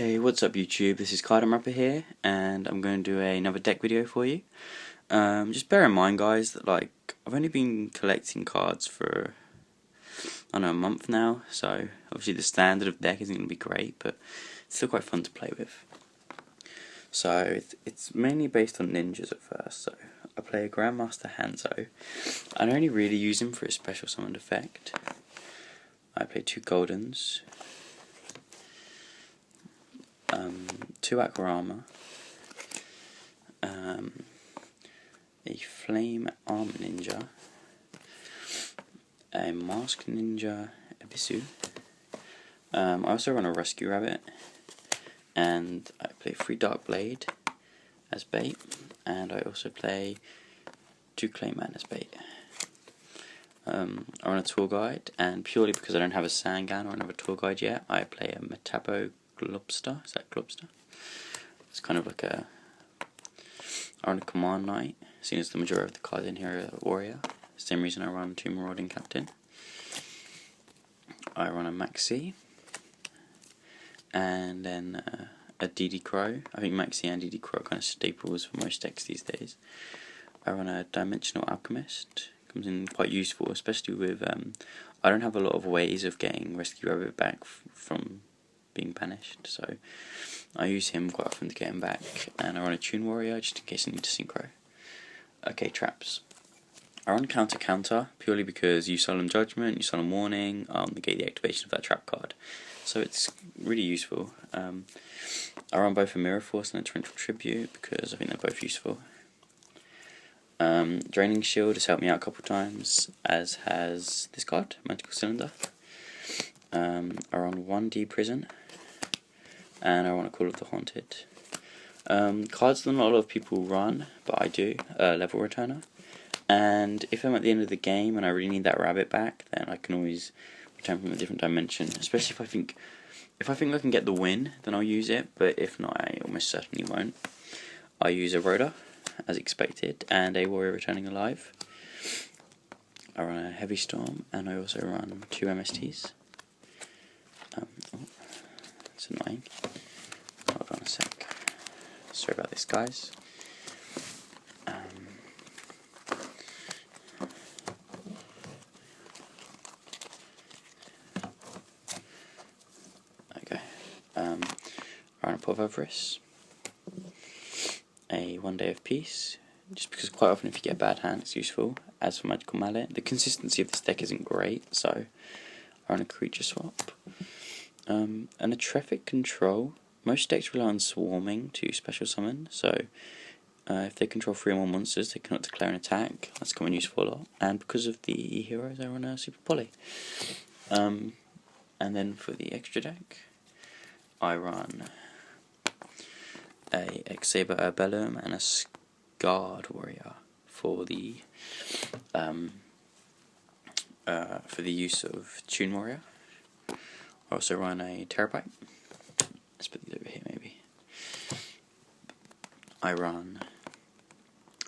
Hey, what's up YouTube? This is Cardam Rapper here, and I'm going to do another deck video for you. Just bear in mind, guys, that I've only been collecting cards for I don't know, a month now, so obviously the standard of deck isn't going to be great, but it's still quite fun to play with. So it's mainly based on ninjas at first. So I play a Grandmaster Hanzo. I only really use him for his special summoned effect. I play 2 Goldens. 2 Akurama, a Flame Armor Ninja, a Mask Ninja Ebisu. I also run a Rescue Rabbit, and I play 3 Dark Blade as bait, and I also play 2 Clayman as bait. I run a Tour Guide, and purely because I don't have a Sangan or another Tour Guide yet, I play a Metapo Globster. Is that Globster? It's kind of like I run a Command Knight, seeing as the majority of the cards in here are Warrior. Same reason I run 2 Marauding Captain. I run a Maxi, and then a DD Crow. I think Maxi and DD Crow are kind of staples for most decks these days. I run a Dimensional Alchemist. Comes in quite useful, especially with I don't have a lot of ways of getting Rescue Rabbit back from being banished, so I use him quite often to get him back, and I run a Tune Warrior just in case I need to synchro. Okay, traps. I run Counter purely because you Solemn Judgment, you Solemn Warning, negate the activation of that trap card, so it's really useful. I run both a Mirror Force and a Torrential Tribute because I think they're both useful. Draining Shield has helped me out a couple times, as has this card, Magical Cylinder. I run 1D Prison, and I run a Call of the Haunted. Cards that not a lot of people run, but I do, Level Returner. And if I'm at the end of the game and I really need that rabbit back, then I can always return from a different dimension. Especially if I think I can get the win, then I'll use it, but if not, I almost certainly won't. I use a Rhoda, as expected, and a Warrior Returning Alive. I run a Heavy Storm, and I also run 2 MSTs. That's annoying. Hold on a sec. Sorry about this, guys. Okay. I run a Pot of Avarice, a 1 Day of Peace, just because quite often if you get a bad hand it's useful. As for Magical Mallet, the consistency of this deck isn't great, so I run a Creature Swap. And a Traffic Control. Most decks rely on swarming to special summon, so if they control 3 or more monsters they cannot declare an attack. That's coming useful a lot. And because of the heroes I run a Super Poly. And then for the extra deck I run a Xsaber Urbellum and a Scarred Warrior for the use of Tune Warrior. I also run a Terabyte. Let's put these over here maybe. I run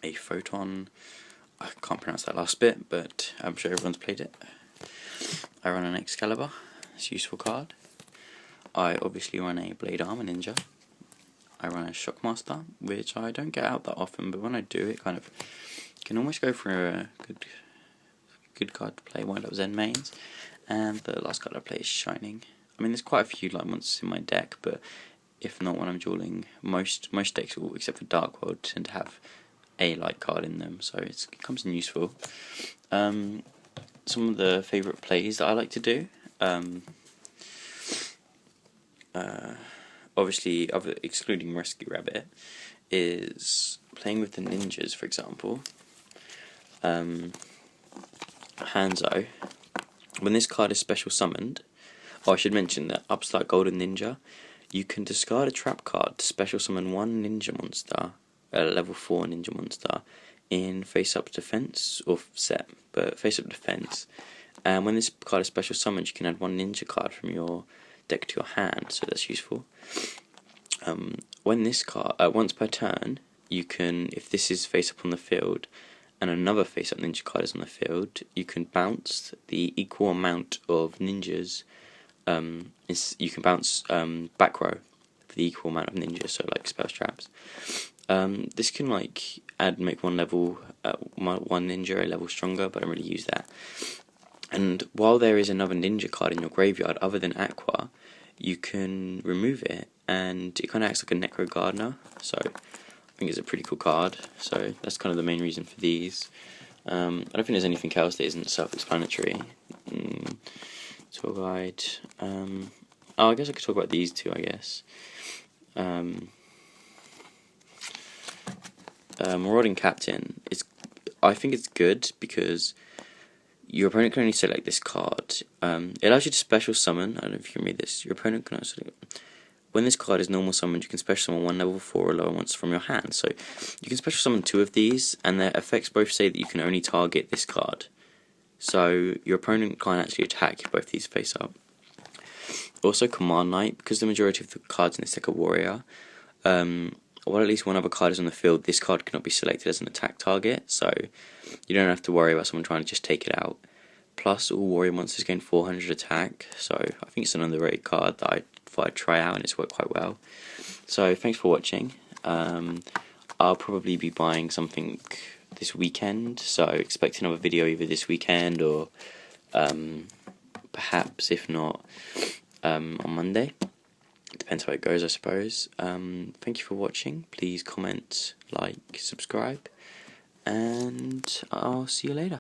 a Photon. I can't pronounce that last bit, but I'm sure everyone's played it. I run an Excalibur. It's a useful card. I obviously run a Blade Armor Ninja. I run a Shockmaster, which I don't get out that often, but when I do, it kind of can almost go for a good card to play. Wind Up Zen mains. And the last card I play is Shining. I mean, there's quite a few light monsters in my deck, but if not when I'm dueling, most decks, except for Dark World, tend to have a light card in them, so it comes in useful. Some of the favourite plays that I like to do, obviously, excluding Rescue Rabbit, is playing with the ninjas, for example. Hanzo. When this card is special summoned, I should mention that Upstart Golden Ninja, you can discard a trap card to special summon 1 ninja monster, a level 4 ninja monster, in face up defense, or set, but face up defense. And when this card is special summoned, you can add 1 ninja card from your deck to your hand, so that's useful. When this card, once per turn, you can, if this is face up on the field, and another face up ninja card is on the field, you can bounce the equal amount of ninjas. You can bounce back row for the equal amount of ninjas, so like spell traps. This can like make one ninja a level stronger, but I don't really use that. And while there is another ninja card in your graveyard other than Aqua, you can remove it, and it kind of acts like a Necro Gardener, so I think it's a pretty cool card. So that's kind of the main reason for these. I don't think there's anything else that isn't self-explanatory. Tour guide. Oh, I guess I could talk about these two, I guess. Marauding Captain. I think it's good because your opponent can only select this card. It allows you to special summon. I don't know if you can read this. Your opponent can also. When this card is normal summoned, you can special summon one level 4 or lower once from your hand. So you can special summon 2 of these, and their effects both say that you can only target this card. So your opponent can't actually attack both these face up. Also, Command Knight, because the majority of the cards in this deck are warrior, while at least one other card is on the field, this card cannot be selected as an attack target, so you don't have to worry about someone trying to just take it out. Plus, all warrior monsters gain 400 attack, so I think it's an underrated card that I thought I'd try out, and it's worked quite well. So, thanks for watching. I'll probably be buying something this weekend, so expect another video either this weekend or perhaps, if not, on Monday. It depends how it goes, I suppose. Thank you for watching. Please comment, like, subscribe, and I'll see you later.